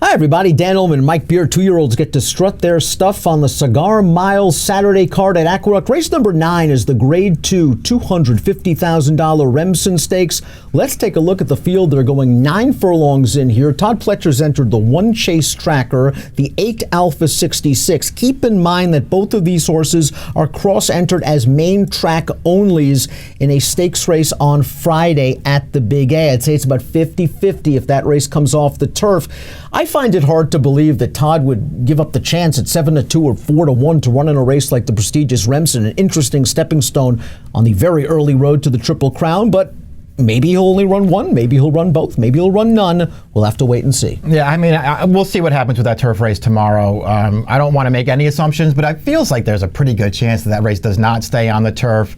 Hi everybody, Dan Illman and Mike Beer. 2-year-olds get to strut their stuff on the Cigar Miles Saturday card at Aqueduct. Race number 9 is the Grade 2 $250,000 Remsen Stakes. Let's take a look at the field. They're going 9 furlongs in here. Todd Pletcher's entered the 1 Chase Tracker, the 8 Alpha 66. Keep in mind that both of these horses are cross-entered as main track onlys in a stakes race on Friday at the Big A. I'd say it's about 50-50 if that race comes off the turf. I find it hard to believe that Todd would give up the chance at 7-2 or 4-1 to run in a race like the prestigious Remsen, an interesting stepping stone on the very early road to the Triple Crown, but maybe he'll only run one, maybe he'll run both, maybe he'll run none. We'll have to wait and see. Yeah, I mean, we'll see what happens with that turf race tomorrow. I don't want to make any assumptions, but it feels like there's a pretty good chance that that race does not stay on the turf.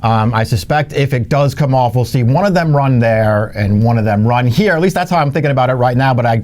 I suspect if it does come off, we'll see one of them run there and one of them run here. At least that's how I'm thinking about it right now, but I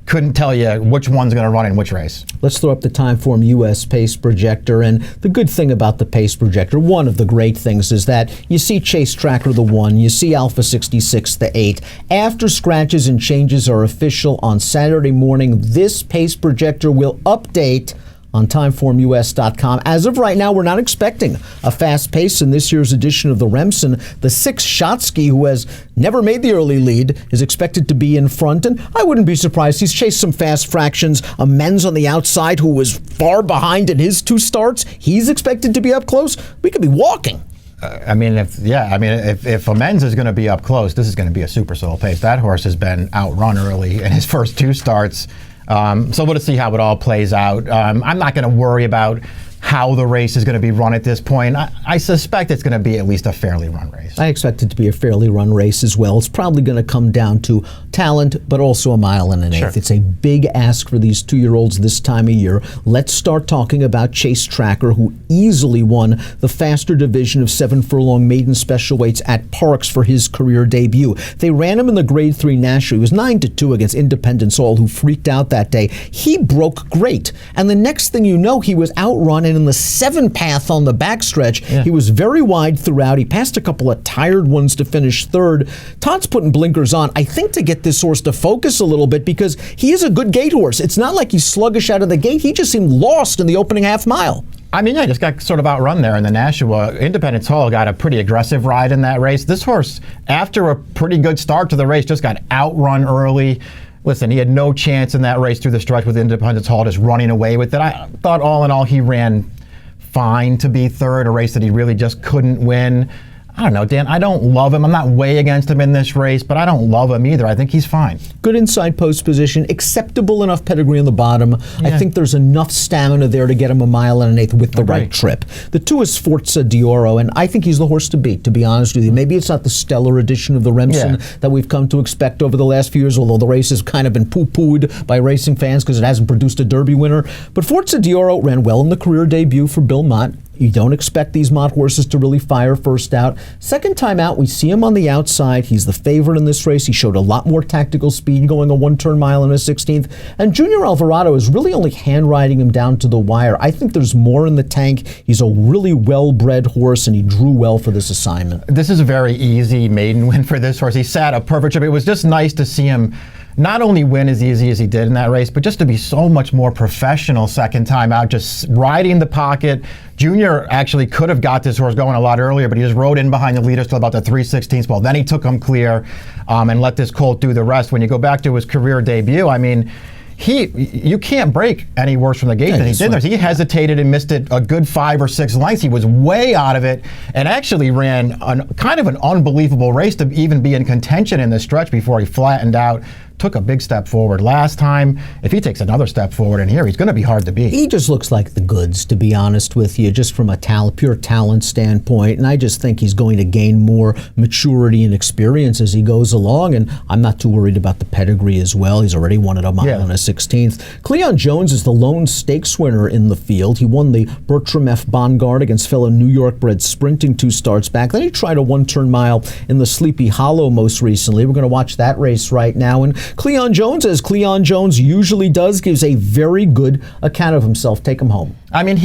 couldn't tell you which one's going to run in which race. Let's throw up the Timeform US Pace Projector. And the good thing about the Pace Projector, one of the great things, is that you see Chase Tracker the 1, you see Alpha 66 the 8. After scratches and changes are official on Saturday morning, this Pace Projector will update on timeformus.com. As of right now, we're not expecting a fast pace in this year's edition of the Remsen. The 6 Shotsky, who has never made the early lead, is expected to be in front, and I wouldn't be surprised. He's chased some fast fractions. A Men's on the outside who was far behind in his 2 starts. He's expected to be up close. We could be walking. If a Men's is going to be up close, this is going to be a super slow pace. That horse has been outrun early in his first 2 starts. So we'll see how it all plays out. I'm not going to worry about how the race is going to be run at this point. I suspect it's going to be at least a fairly run race. I expect it to be a fairly run race as well. It's probably going to come down to talent, but also a mile and an eighth. Sure. It's a big ask for these 2-year-olds this time of year. Let's start talking about Chase Tracker, who easily won the faster division of 7 furlong maiden special weights at Parks for his career debut. They ran him in the Grade 3 National. He was 9-2 against Independence All, who freaked out that day. He broke great, and the next thing you know, he was outrun, and in the 7 path on the backstretch, he was very wide throughout. He passed a couple of tired ones to finish 3rd. Todd's putting blinkers on, I think, to get this horse to focus a little bit, because he is a good gate horse. It's not like he's sluggish out of the gate. He just seemed lost in the opening half mile. I mean, yeah, just got sort of outrun there in the Nashua. Independence Hall got a pretty aggressive ride in that race. This horse, after a pretty good start to the race, just got outrun early. Listen, he had no chance in that race through the stretch with Independence Hall, just running away with it. I thought all in all he ran fine to be 3rd, a race that he really just couldn't win. I don't know, Dan, I don't love him. I'm not way against him in this race, but I don't love him either. I think he's fine. Good inside post position, acceptable enough pedigree on the bottom. Yeah. I think there's enough stamina there to get him a mile and an eighth with the right trip. The 2 is Forza d'Oro, and I think he's the horse to beat, to be honest with you. Maybe it's not the stellar edition of the Remsen that we've come to expect over the last few years, although the race has kind of been poo-pooed by racing fans because it hasn't produced a Derby winner. But Forza d'Oro ran well in the career debut for Bill Mott. You don't expect these Mott horses to really fire first out. Second time out, we see him on the outside. He's the favorite in this race. He showed a lot more tactical speed going a 1-turn mile in a 16th. And Junior Alvarado is really only hand riding him down to the wire. I think there's more in the tank. He's a really well-bred horse, and he drew well for this assignment. This is a very easy maiden win for this horse. He sat a perfect trip. It was just nice to see him not only win as easy as he did in that race, but just to be so much more professional second time out, just riding the pocket. Junior actually could have got this horse going a lot earlier, but he just rode in behind the leaders till about the 3/16 ball. Then he took him clear and let this colt do the rest. When you go back to his career debut, I mean, you can't break any worse from the gate than he did there. He hesitated and missed it a good 5 or 6 lengths. He was way out of it and actually ran kind of an unbelievable race to even be in contention in this stretch before he flattened out. Took a big step forward last time. If he takes another step forward in here, he's going to be hard to beat. He just looks like the goods, to be honest with you, just from a pure talent standpoint. And I just think he's going to gain more maturity and experience as he goes along. And I'm not too worried about the pedigree as well. He's already won at a mile and a 16th. Cleon Jones is the lone stakes winner in the field. He won the Bertram F. Bongard against fellow New York bred sprinting 2 starts back. Then he tried a 1-turn mile in the Sleepy Hollow most recently. We're going to watch that race right now. And Cleon Jones, as Cleon Jones usually does, gives a very good account of himself. Take him home. I mean,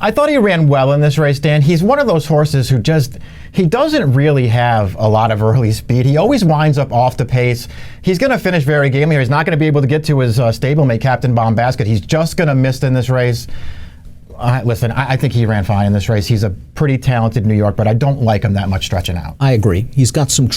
I thought he ran well in this race, Dan. He's one of those horses who just, he doesn't really have a lot of early speed. He always winds up off the pace. He's going to finish very gamely here. He's not going to be able to get to his stablemate, Captain Bombasket. He's just going to miss in this race. Listen, I think he ran fine in this race. He's a pretty talented New York, but I don't like him that much stretching out. I agree. He's got some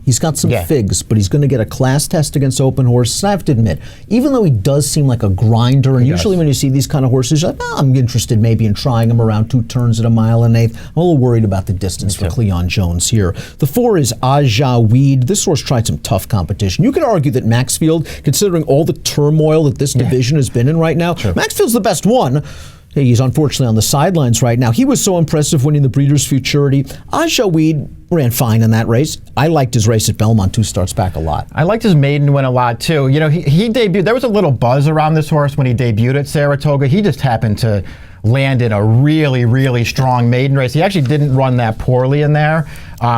he's got some figs, but he's going to get a class test against open horses. I have to admit, even though he does seem like a grinder, and usually when you see these kind of horses, you're like, I'm interested maybe in trying him around 2 turns at 1 1/8. I'm a little worried about the distance for Cleon Jones here. The 4 is Aja Weed. This horse tried some tough competition. You could argue that Maxfield, considering all the turmoil that this division has been in right now, Maxfield's the best one. He's unfortunately on the sidelines right now. He was so impressive winning the Breeders' Futurity. Aja Weed ran fine in that race. I liked his race at Belmont 2 starts back a lot. I liked his maiden win a lot too. You know, he debuted. There was a little buzz around this horse when he debuted at Saratoga. He just happened to land in a really, really strong maiden race. He actually didn't run that poorly in there.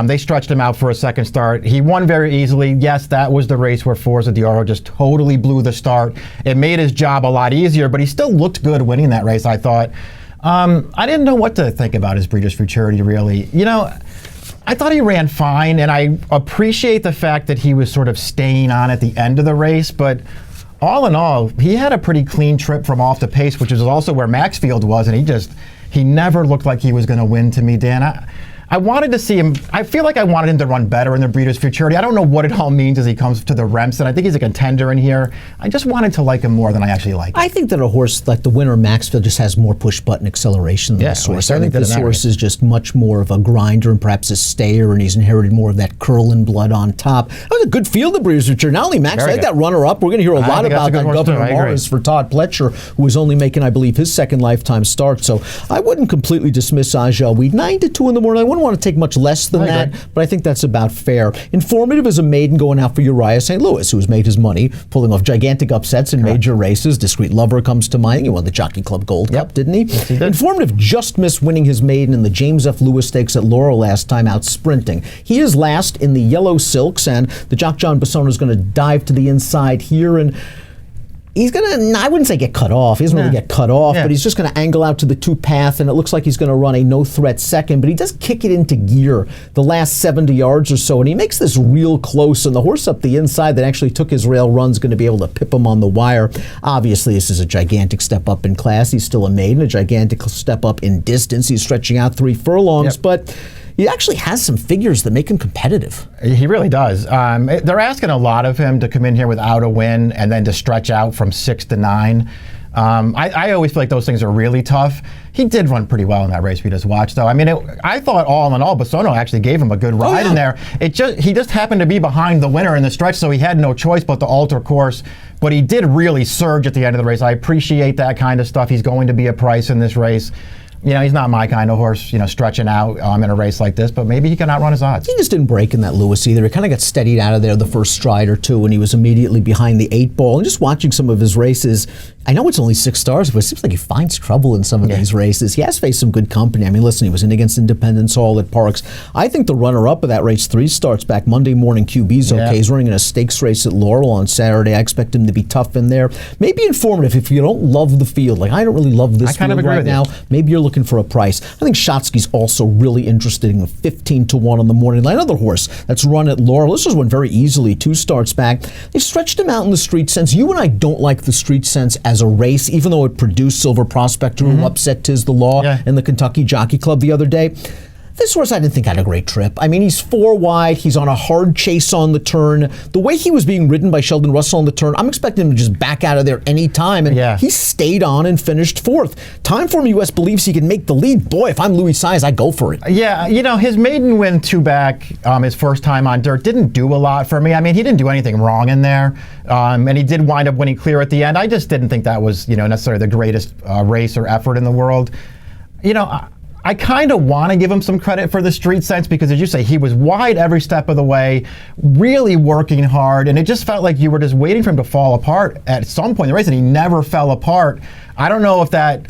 They stretched him out for a second start. He won very easily. Yes, that was the race where Forza Dioro just totally blew the start. It made his job a lot easier, but he still looked good winning that race, I thought. I didn't know what to think about his Breeders' Futurity, really. You know, I thought he ran fine, and I appreciate the fact that he was sort of staying on at the end of the race, but all in all, he had a pretty clean trip from off the pace, which is also where Maxfield was, and he never looked like he was going to win to me, Dan. I wanted to see him. I feel like I wanted him to run better in the Breeders' Futurity. I don't know what it all means as he comes to the Remsen. I think he's a contender in here. I just wanted to like him more than I actually like him. I think that a horse like the winner Maxfield just has more push-button acceleration than this horse. I think this horse is just much more of a grinder and perhaps a stayer, and he's inherited more of that curling blood on top. That was a good field, the Breeders' Futurity. Not only Maxfield, I think that runner-up. We're going to hear a lot about that Governor Morris for Todd Pletcher, who was only making, I believe, his second lifetime start. So I wouldn't completely dismiss Aja Weed. 9 to 2 in the morning. I wouldn't want to take much less than that, but I think that's about fair. Informative is a maiden going out for Uriah St. Louis, who has made his money pulling off gigantic upsets in major races. Discreet Lover comes to mind. He won the Jockey Club Gold Cup, didn't he? Yes, he did. Informative just missed winning his maiden in the James F. Lewis Stakes at Laurel last time out sprinting. He is last in the Yellow Silks, and the jock John Bassano is going to dive to the inside here, and he's going to, I wouldn't say get cut off. He doesn't really get cut off, but he's just going to angle out to the 2 path, and it looks like he's going to run a no-threat second, but he does kick it into gear the last 70 yards or so, and he makes this real close, and the horse up the inside that actually took his rail run is going to be able to pip him on the wire. Obviously, this is a gigantic step up in class. He's still a maiden, a gigantic step up in distance. He's stretching out 3 furlongs, but he actually has some figures that make him competitive. He really does. They're asking a lot of him to come in here without a win and then to stretch out from 6 to 9. I always feel like those things are really tough. He did run pretty well in that race we just watched, though. I mean, I thought all in all, Bassano actually gave him a good ride in there. He just happened to be behind the winner in the stretch, so he had no choice but to alter course. But he did really surge at the end of the race. I appreciate that kind of stuff. He's going to be a price in this race. You know, he's not my kind of horse, you know, stretching out in a race like this, but maybe he can outrun his odds. He just didn't break in that Lewis either. He kind of got steadied out of there the first stride or two, and he was immediately behind the 8 ball. And just watching some of his races, I know it's only 6 stars, but it seems like he finds trouble in some of these races. He has faced some good company. I mean, listen, he was in against Independence Hall at Parks. I think the runner-up of that race 3 starts back Monday morning. QB's okay. He's running in a stakes race at Laurel on Saturday. I expect him to be tough in there. Maybe informative if you don't love the field. Like, I don't really love this field right now. Maybe you're looking for a price. I think Shotsky's also really interesting with 15 to 1 on the morning line. Another horse that's run at Laurel. This was one very easily 2 starts back. They stretched him out in the Street Sense. You and I don't like the Street Sense as a race, even though it produced Silver Prospector, who upset Tiz the Law in the Kentucky Jockey Club the other day. This horse I didn't think had a great trip. I mean, he's 4 wide. He's on a hard chase on the turn. The way he was being ridden by Sheldon Russell on the turn, I'm expecting him to just back out of there any time. And he stayed on and finished 4th. Timeform US believes he can make the lead. Boy, if I'm Louis Size, I go for it. Yeah, you know, his maiden win 2 back, his first time on dirt, didn't do a lot for me. I mean, he didn't do anything wrong in there. And he did wind up winning clear at the end. I just didn't think that was, you know, necessarily the greatest race or effort in the world. You know, I kind of want to give him some credit for the Street Sense because, as you say, he was wide every step of the way, really working hard, and it just felt like you were just waiting for him to fall apart at some point in the race, and he never fell apart. I don't know if that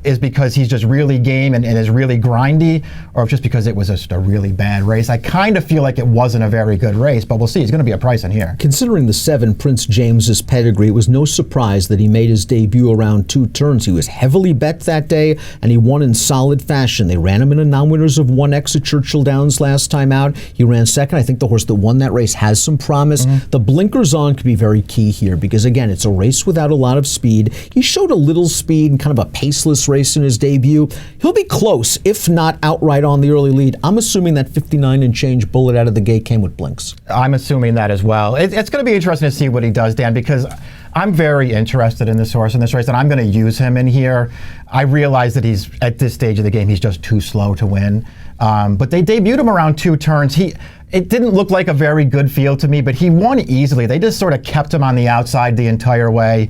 is because he's just really game and is really grindy, or if just because it was just a really bad race. I kind of feel like it wasn't a very good race, but we'll see. He's going to be a price in here. Considering the 7 Prince James's pedigree, it was no surprise that he made his debut around 2 turns. He was heavily bet that day, and he won in solid fashion. They ran him in a non-winners of 1X at Churchill Downs last time out. He ran second. I think the horse that won that race has some promise. The blinkers on could be very key here because, again, it's a race without a lot of speed. He showed a little speed and kind of a paceless race in his debut. He'll be close, if not outright on the early lead. I'm assuming that 59 and change bullet out of the gate came with blinks. I'm assuming that as well. It's going to be interesting to see what he does, Dan, because I'm very interested in this horse in this race, and I'm going to use him in here. I realize that he's, at this stage of the game, he's just too slow to win. But they debuted him around 2 turns. It didn't look like a very good field to me, but he won easily. They just sort of kept him on the outside the entire way.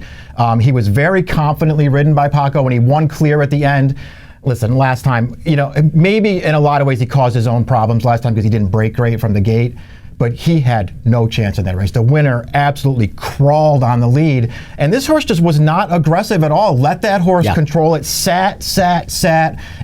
He was very confidently ridden by Paco, and he won clear at the end. Listen, last time, maybe in a lot of ways he caused his own problems last time because he didn't break great from the gate. But he had no chance in that race. The winner absolutely crawled on the lead. And this horse just was not aggressive at all. Let that horse control it, sat,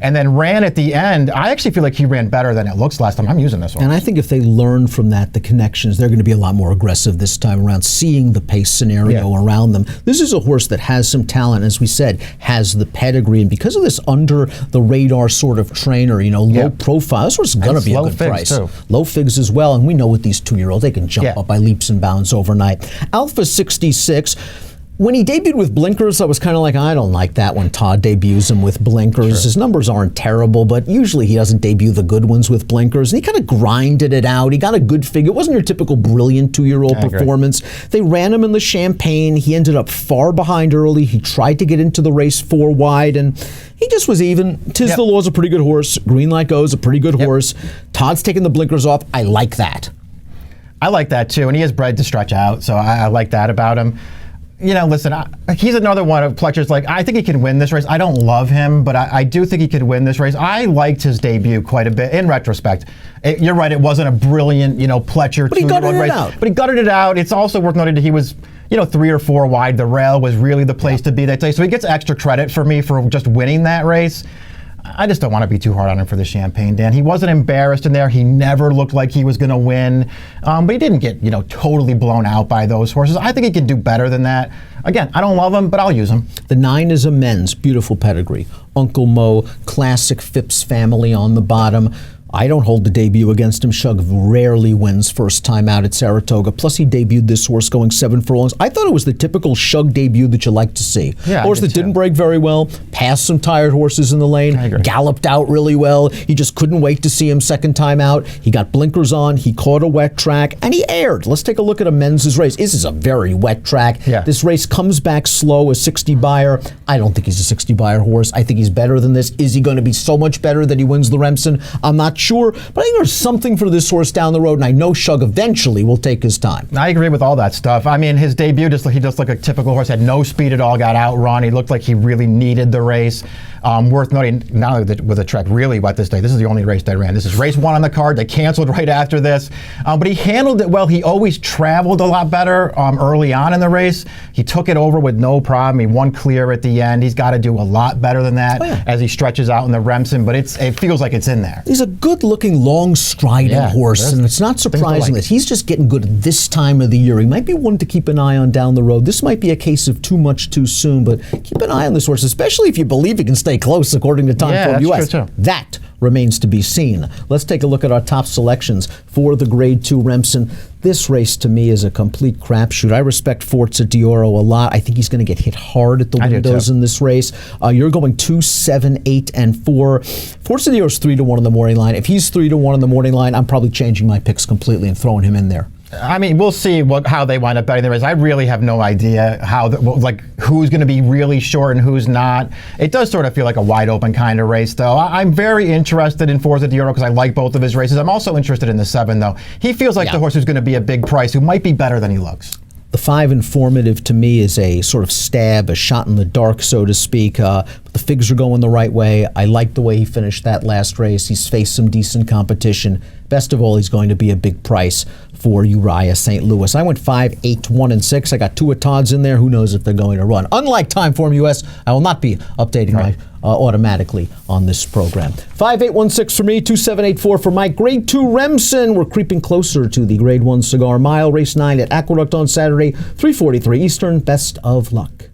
and then ran at the end. I actually feel like he ran better than it looks last time. I'm using this horse. And I think if they learn from that, the connections, they're going to be a lot more aggressive this time around, seeing the pace scenario around them. This is a horse that has some talent, as we said, has the pedigree. And because of this under-the-radar sort of trainer, low profile, this horse is going to be a good price. Too. Low figs as well. And we know with these 2-year-olds, they can jump up by leaps and bounds overnight. Alpha 66. When he debuted with blinkers, I was kind of like, I don't like that when Todd debuts him with blinkers. Sure. His numbers aren't terrible, but usually he doesn't debut the good ones with blinkers. And he kind of grinded it out. He got a good figure. It wasn't your typical brilliant 2-year-old performance. They ran him in the Champagne. He ended up far behind early. He tried to get into the race 4 wide, and he just was even. Tiz the Law's a pretty good horse. Green Light Go's a pretty good horse. Todd's taking the blinkers off. I like that. I like that too, and he is bred to stretch out, so I like that about him. Listen, he's another one of Pletcher's. I think he can win this race. I don't love him, but I do think he could win this race. I liked his debut quite a bit in retrospect. You're right, it wasn't a brilliant, Pletcher 2-year-old race. But he gutted it out. It's also worth noting that he was, 3 or 4 wide. The rail was really the place to be that day. So he gets extra credit for me for just winning that race. I just don't want to be too hard on him for the Champagne, Dan. He wasn't embarrassed in there. He never looked like he was going to win. But he didn't get, totally blown out by those horses. I think he can do better than that. Again, I don't love him, but I'll use him. The 9 is a men's. Beautiful pedigree. Uncle Mo, classic Phipps family on the bottom. I don't hold the debut against him. Shug rarely wins first time out at Saratoga. Plus, he debuted this horse going 7 furlongs. I thought it was the typical Shug debut that you like to see. Horse that didn't break very well, passed some tired horses in the lane, galloped out really well. You just couldn't wait to see him second time out. He got blinkers on, he caught a wet track, and he aired. Let's take a look at a men's race. This is a very wet track. This race comes back slow, a 60 buyer. I don't think he's a 60 buyer horse. I think he's better than this. Is he going to be so much better that he wins the Remsen? I'm not sure, but I think there's something for this horse down the road, and I know Shug eventually will take his time. I agree with all that stuff. I mean, his debut, he just looked like a typical horse, had no speed at all, got outrun. He looked like he really needed the race. Worth noting, not only with the track really wet this day, this is the only race they ran. This is race 1 on the card. They canceled right after this. But he handled it well. He always traveled a lot better early on in the race. He took it over with no problem. He won clear at the end. He's got to do a lot better than that as he stretches out in the Remsen, but it feels like it's in there. He's a good-looking, long-striding horse, and it's not surprising that he's just getting good at this time of the year. He might be one to keep an eye on down the road. This might be a case of too much too soon, but keep an eye on this horse, especially if you believe he can stay close, according to Time Form US. That remains to be seen. Let's take a look at our top selections for the Grade 2 Remsen. This race, to me, is a complete crapshoot. I respect Forza Dioro a lot. I think he's going to get hit hard at the windows in this race. You're going 2, 7, 8, and 4. Forza Dioro's 3-1 on the morning line. If he's 3-1 on the morning line, I'm probably changing my picks completely and throwing him in there. I mean, we'll see how they wind up betting the race. I really have no idea who's going to be really short and who's not. It does sort of feel like a wide open kind of race, though. I'm very interested in Forza Dioro because I like both of his races. I'm also interested in the 7, though. He feels like the horse who's going to be a big price, who might be better than he looks. The 5 Informative to me is a sort of stab, a shot in the dark, so to speak. But the figs are going the right way. I like the way he finished that last race. He's faced some decent competition. Best of all, he's going to be a big price for Uriah St. Louis. I went 5, 8, 1, and 6. I got 2 of Todd's in there. Who knows if they're going to run? Unlike Timeform US, I will not be updating my automatically on this program. 5816 for me, 2784 for Mike. Grade 2 Remsen. We're creeping closer to the Grade 1 Cigar Mile. Race 9 at Aqueduct on Saturday, 3:43 Eastern. Best of luck.